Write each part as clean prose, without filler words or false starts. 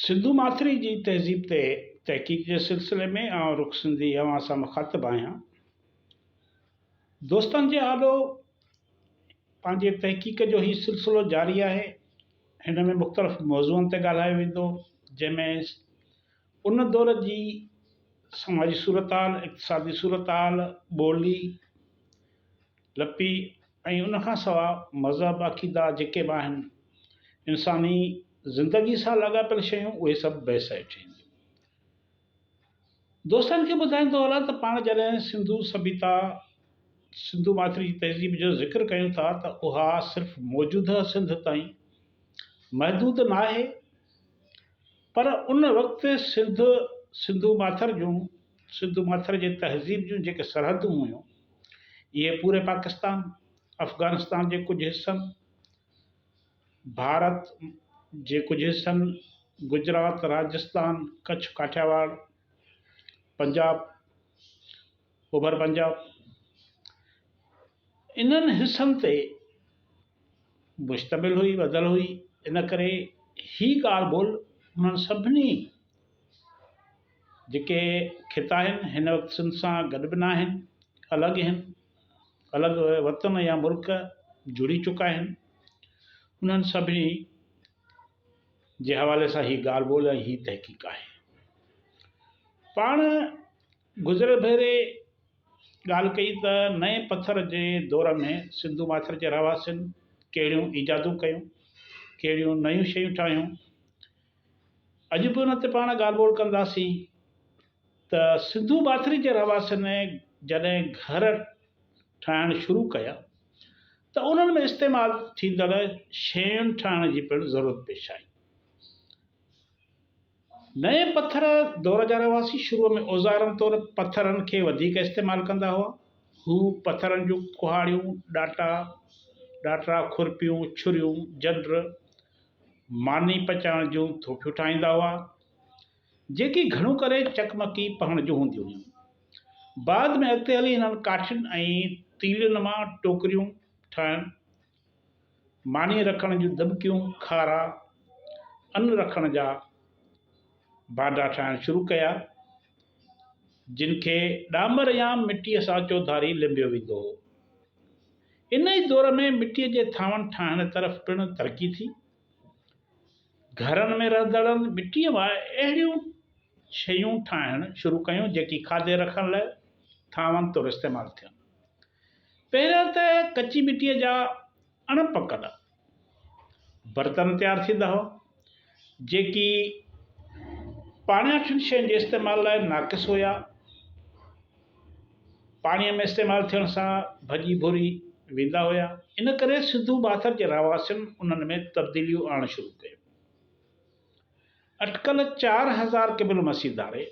सिंधु माथरी जी तहज़ीब ते तहक़ीक़ जे सिलसिले में रुख़ सिंधी अवां सां मुख़ातिब आहियां। दोस्तनि जे आॾो पंहिंजे तहक़ीक़ जो ही सिलसिलो जारी आहे। हिन में मुख़्तलिफ़ मौज़ूअनि ते ॻाल्हायो वेंदो, जंहिंमें उन दौर जी समाजी सूरताल, इक़्तिसादी सूरताल, ॿोली, लपी ऐं उन खां सवाइ मज़हब, अक़ीदा जेके बि आहिनि, इंसानी ज़िंदगी सां लाॻापियल शयूं, उहे सभु बहस हेठि ईंदियूं। दोस्तनि खे ॿुधाईंदो हलां त पाण जॾहिं सिंधु सभ्यता, सिंधु माथरी जी तहज़ीब जो ज़िक्र कयूं था त उहा सिर्फ़ु मौजूदह सिंध ताईं महदूद न आहे, पर उन वक़्तु सिंधु माथर जे तहज़ीब जूं जेके सरहदूं हुयूं, इहे पूरे पाकिस्तान, अफ़गानिस्तान जे कुझु हिस्सनि, भारत जे कुझु हिस्सनि, गुजरात, राजस्थान, कच्छ, काठियावाड़, पंजाब, ओभर पंजाब, इन्हनि हिस्सनि ते मुश्तमिल हुई, वधियल हुई। इन करे ही ॻाल्हि ॿोल उन्हनि सभिनी जेके ख़िता आहिनि हिन वक़्तु सिंध सां गॾु बि न आहिनि, अलॻि आहिनि, अलॻि वतन या मुल्क जुड़ी चुका आहिनि, उन्हनि सभिनी जे हवाले सां ही ॻाल्हि ॿोल ऐं ही तहक़ीक़ आहे। पाण गुज़िरियल भेरे ॻाल्हि कई त नए पथर जे दौर में सिंधु माथर जे रहवासियुनि कहिड़ियूं ईजादूं कयूं, कहिड़ियूं नयूं शयूं ठाहियूं। अॼु बि उन ते पाण ॻाल्हि ॿोल कंदासीं त सिंधु माथरी जे रहवासियुनि जॾहिं घर ठाहिणु शुरू कया त उन्हनि में इस्तेमालु थींदड़ शयुनि ठाहिण जी पिणु ज़रूरत पेश आई। नए पथर दौर जा रहवासी शुरूअ में औज़ारनि तौरु पथरनि खे वधीक इस्तेमालु कंदा हुआ। हू पथरनि जूं कुहाड़ियूं, ॾाटरा, खुरपियूं, छुरियूं, जंड, मानी पचाइण जूं थोपियूं ठाहींदा हुआ, जेकी घणो करे चकमकी पहण जूं हूंदियूं हुयूं। बाद में अॻिते हली हिननि काठियुनि ऐं तीलियुनि मां टोकरियूं ठाहिण, मानी रखण जूं दॿकियूं, खारा, अन्न रखण जा बाडा ठाहिण शुरू कया, जिन खे डामर या मिटीअ सां चौधारी लिंबियो वेंदो हो। इन ई दौर में मिटीअ जे थांवनि ठाहिण तरफ़ पिणु तरक़ी थी। घरनि में रहंदड़नि मिटीअ मां अहिड़ियूं शयूं ठाहिण शुरू कयूं जेकी खाधे रखण लाइ थांवनि तौरु इस्तेमालु थियनि। पहिरियों त कची मिटीअ जा अणपकल बर्तन तयारु थींदा हुआ, जेकी पाणियाठियुनि शयुनि जे इस्तेमाल लाइ नाक़िस हुया। पाणीअ में इस्तेमालु थियण सां भॼी भुरी वेंदा हुया। इन करे सिंधु माथर जे रहवासियुनि उन्हनि में तब्दीलियूं आणणु शुरू कयूं। अटकल 4000 क़िबल मसीह धारे,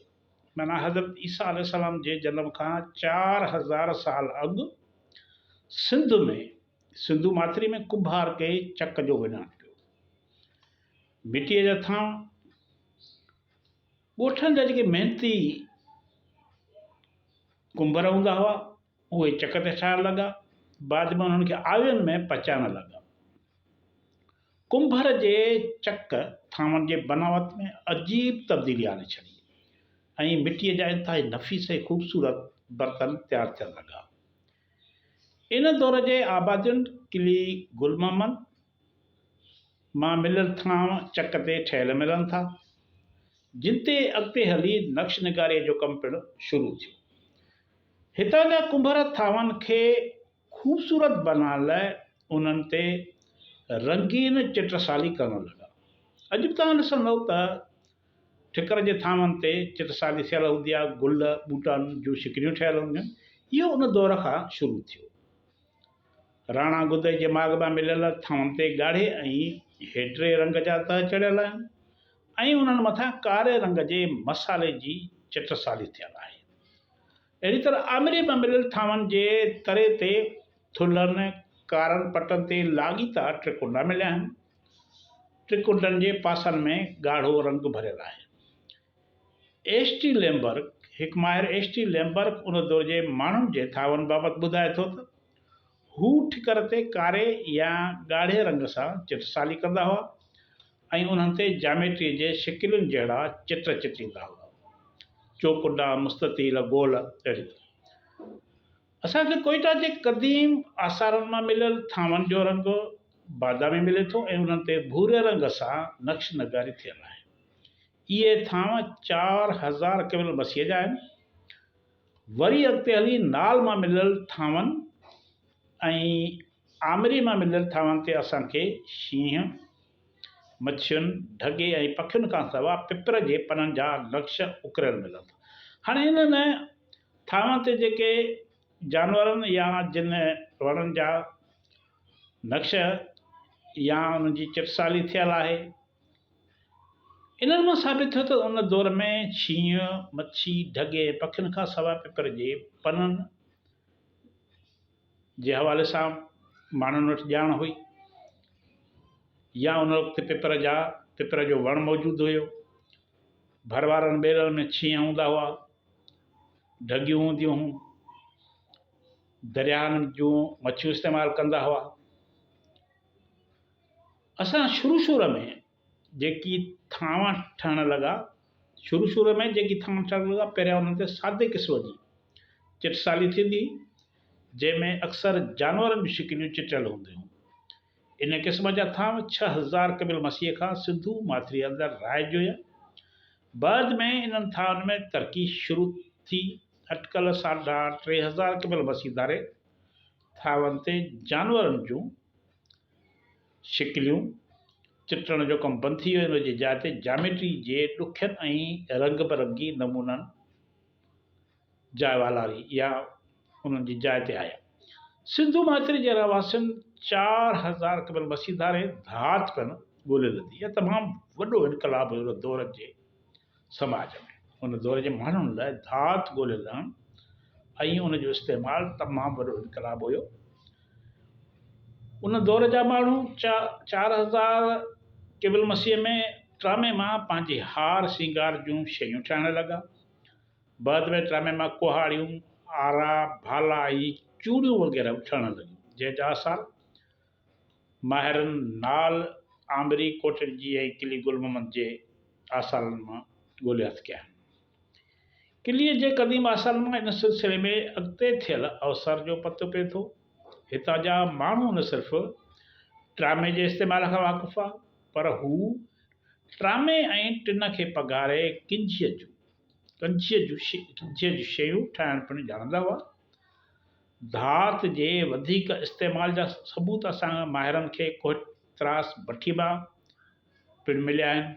माना हज़रत ईसा अलैहिस्सलाम जे जनम खां 4000 साल अॻु सिंधु माथरी में कुंभार खे चक जो विञाइण पियो। मिटीअ जा थांव, ॻोठनि जा जेके महिनती कुंभर हूंदा हुआ, उहे चक ते ठाहिण लॻा। बाद में उन्हनि खे आवियुनि में पचाइण लॻा। कुंभर जे चक थांवनि जे बनावट में अजीब तब्दीली आणे छॾी ऐं मिटीअ जा इंतिहाई नफ़ीस ऐं ख़ूबसूरत बर्तन तयारु थियण लॻा। इन दौर जे आबादियुनि किली गुल मोहम्मद मां मिलियल थांव चक ते ठहियल मिलनि था, जिन ते अॻिते हली नक्श निगारीअ जो कमु पिणु शुरू थियो। हितां जा कुंभर थांवनि खे ख़ूबसूरत बनाइण लाइ उन्हनि ते रंगीन चित्रसाली करण लॻा। अॼु बि तव्हां ॾिसंदव त ठिकर जे थांवनि ते चित्रसाली थियल हूंदी आहे, गुल ॿूटनि जूं शिकिरियूं ठहियल हूंदियूं आहिनि। इहो उन दौर खां शुरू थियो। राणा गुदई जे माॻ में मिलियल थांवनि ते ॻाढ़े ऐं हेडरे रंग जा तह चढ़ियल आहिनि ऐं उन्हनि मथां कारे रंग जे मसाले जी चित्रसाली थियल आहे। अहिड़ी तरह आमिरी में मिलियल थांवनि जे तरे ते थुल्हनि कारनि पटनि ते लाॻीता ट्रिकुंडा मिलिया आहिनि। ट्रिकुंडनि जे पासनि में ॻाढ़ो रंग भरियल आहे। एस.टी. लैम्बर्ग, हिकु माहिर एस.टी. लैम्बर्ग उन दौर जे माण्हुनि जे थांवनि बाबति ॿुधाए थो त हू ठिकर ते कारे या ॻाढ़े रंग सां चित्रसाली कंदा हुआ ऐं उन्हनि ते जामेट्री जे शिकिलुनि जहिड़ा चित्र चित्रींदा हुआ, चौकुंडा, मुस्ततील, गोल अहिड़ी। असांखे कोयटा जे क़दीम आसारनि मां मिलियल थांवनि जो रंग बादामी मिले थो ऐं उन्हनि ते भूरे रंग सां नक्श नगारी थियल आहे। इहे थांव 4000 क़बल मसीह जा आहिनि। वरी अॻिते हली नाल मां मिलियल थांवनि ऐं आमरी मां मिलियल थांवनि ते असांखे शींहं, मच्छियुनि, ढगे ऐं पखियुनि खां सवाइ पिपर जे पननि जा नक्श उकरियल मिलनि। हाणे इन्हनि थांवनि ते जेके जानवरनि या जिन वणनि जा नक्श या उन्हनि जी चिटसाली थियल आहे, इन्हनि मां साबित थियो त उन दौर में शींहं, मच्छी, ढगे, पखियुनि खां सवाइ पिपर जे पननि जे हवाले सां माण्हुनि वटि ॼाण हुई, या उन वक़्तु पिपर जो वणु मौजूदु हुयो। भर वारनि ॿेड़नि में शींहं हूंदा हुआ, ढगियूं हूंदियूं हुयूं, दरियाहनि जूं मच्छियूं इस्तेमालु कंदा हुआ। असां शुरू में जेकी थांव ठहणु लॻा पहिरियां उन्हनि ते सादे क़िस्म जी चिटसाली थींदी, जंहिंमें अक्सर जानवरनि जूं शिकिलियूं चिटियल हूंदियूं। इन क़िस्म जा थांव 6000 क़बल मसीह खां सिंधू माथिरी अंदरि राइज हुया। बाद में इन्हनि थांवनि में तरक़ी शुरू थी। अटकल 3500 क़बल मसीह धारे थांवनि ते जानवरनि जूं शिकिलियूं चिटण जो कमु बंदि थी वियो। इन जी जाइ ते जामेट्री जे ॾुखियनि ऐं रंग बिरंगी नमूननि जाइ वालारी या उन्हनि जी जाइ ते आया। सिंधू माथिरी जे रहवासियुनि 4000 क़बल मसीह धारे धात पिणु ॻोल्हे लधी। इहा तमामु वॾो इनकलाब हुयो उन दौर जे समाज में। उन दौर जे माण्हुनि लाइ धात ॻोल्हे लहणु ऐं उन जो इस्तेमालु तमामु वॾो इनकलाब हुयो। उन दौर जा माण्हू 4000 क़बल मसीह में ट्रामे मां पंहिंजे हार श्रंगार जूं शयूं ठाहिणु लॻा। बाद में ट्रामे मां कुहाड़ियूं, आरा, भाला ऐं चूड़ियूं वग़ैरह ठहणु लॻियूं, जंहिंजा आसार माहिरनि नाल, आमरी, कोटड़ी ऐं किली गुल मोहम्मद जे आसारनि मां ॻोल्हे हथ कया आहिनि। किलीअ जे क़दीम आसारनि मां इन सिलसिले में अॻिते थियल अवसर जो पतो पए थो। हितां जा माण्हू न सिर्फ़ु ट्रामे जे इस्तेमाल खां वाक़ुफ़ु आहे, पर हू ट्रामे ऐं टिन खे पघारे किंझीअ जूं शयूं ठाहिणु पिणु ॼाणंदा हुआ। धात जे वधीक इस्तेमाल जा सबूत असां माहिरनि खे कोहित्रास भट्टी मां पिणु मिलिया आहिनि।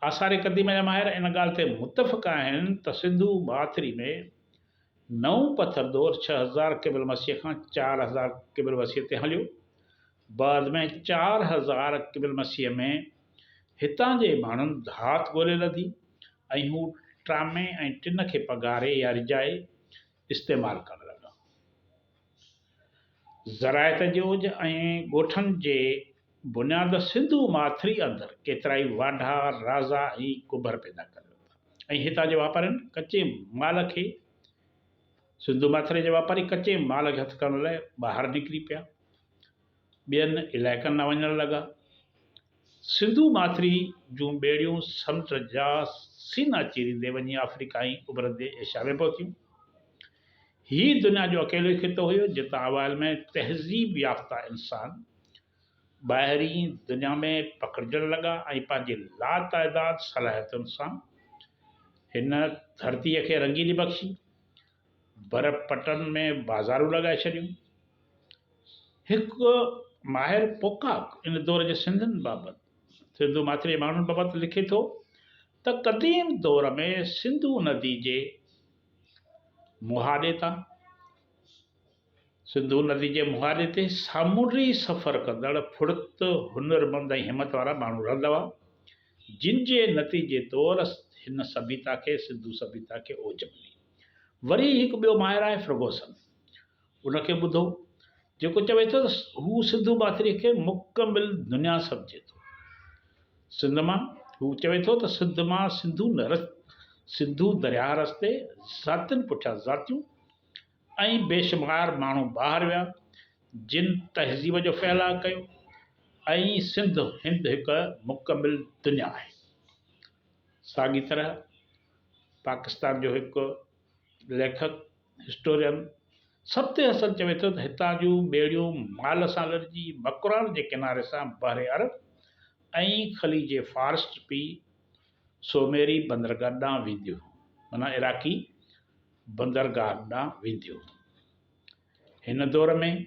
आसार क़दीम जा माहिर इन ॻाल्हि ते मुतफ़िक़ आहिनि त सिंधू माथिरी में नओं पथर दौर 6000 क़बल मसीह खां 4000 क़बल मसीह ते हलियो। बाद में 4000 क़बल मसीह में हितां जे माण्हुनि धात ॻोल्हे लधी ऐं हू ट्रामे ऐं टिन खे पघारे या रिजाए इस्तेमालु करणु लॻा। ज़रायत जोज ऐं ॻोठनि जे बुनियाद सिंधू माथिरी अंदरि केतिरा ई वाढा, राज़ा ऐं कुबर पैदा करे वरिता ऐं हितां जे वापारियुनि कचे माल खे सिंधू माथिरे जे वापारी कचे माल खे हथु करण लाइ ॿाहिरि निकिरी पिया, ॿियनि इलाइक़नि न वञणु लॻा। सिंधू माथिरी जूं ॿेड़ियूं समुंड जा सीना चीरींदे वञी अफ्रीका ऐं उभरंदे एशिया में पहुतियूं। हीउ दुनिया जो अकेलो ई ख़ितो हुयो जितां अवाइल में तहज़ीब याफ़्ता इंसान ॿाहिरी दुनिया में पकड़जणु लॻा ऐं पंहिंजे लातइदाद सलाहियतुनि सां हिन धरतीअ खे रंगीली बख़्शी। बर्फ़ पटनि में बाज़ारूं लॻाए छॾियूं। हिकु माहिर पोकाक इन दौर जे सिंधू माथिरी माण्हुनि बाबति लिखे थो त क़दीम दौर में सिंधू नदी जे मुहाने ते सामूंडी सफ़र कंदड़ फुड़त, हुनरमंद ऐं हिमत वारा माण्हू रहंदा हुआ, जिन जे नतीजे तौरु हिन सभ्यता खे सिंधू सभ्यता खे ओज मिली। वरी हिकु ॿियो माहिर आहे फर्गूसन। उनखे ॿुधो जेको चवे थो त हू सिंधू माथिरीअ खे मुकमिल दुनिया सम्झे थो। हू चवे थो त सिंधू दरिया रस्ते ज़ातियुनि पुठियां ज़ातियूं ऐं बेशुमार माण्हू ॿाहिरि विया जिन तहज़ीब जो फैलाउ कयो ऐं सिंध हिंद हिकु मुकमिल दुनिया आहे। साॻी तरह पाकिस्तान जो हिकु लेखक हिस्टोरियन सब्ते हसन चवे थो त हितां जूं ॿेड़ियूं माल सां लॾजी मकरान जे किनारे सां बहरे अरब ऐं ख़लीज फारस पी सोमेरी बंदरगाह ॾांहुं वेंदियूं, माना इराक़ी बंदरगाह ॾांहुं वेंदियूं। हिन दौर में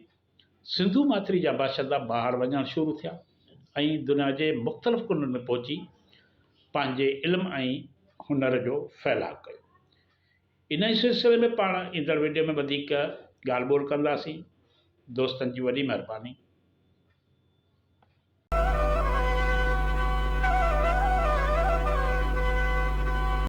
सिंधू माथिरी जा बाशिंदा ॿाहिरि वञणु शुरू थिया ऐं दुनिया जे मुख़्तलिफ़ कुननि में पहुची पंहिंजे इल्म ऐं हुनर जो फैलाउ कयो। इन ई सिलसिले में पाण ईंदड़ वीडियो में वधीक ॻाल्हि ॿोल कंदासीं। दोस्तनि जी वॾी महिरबानी।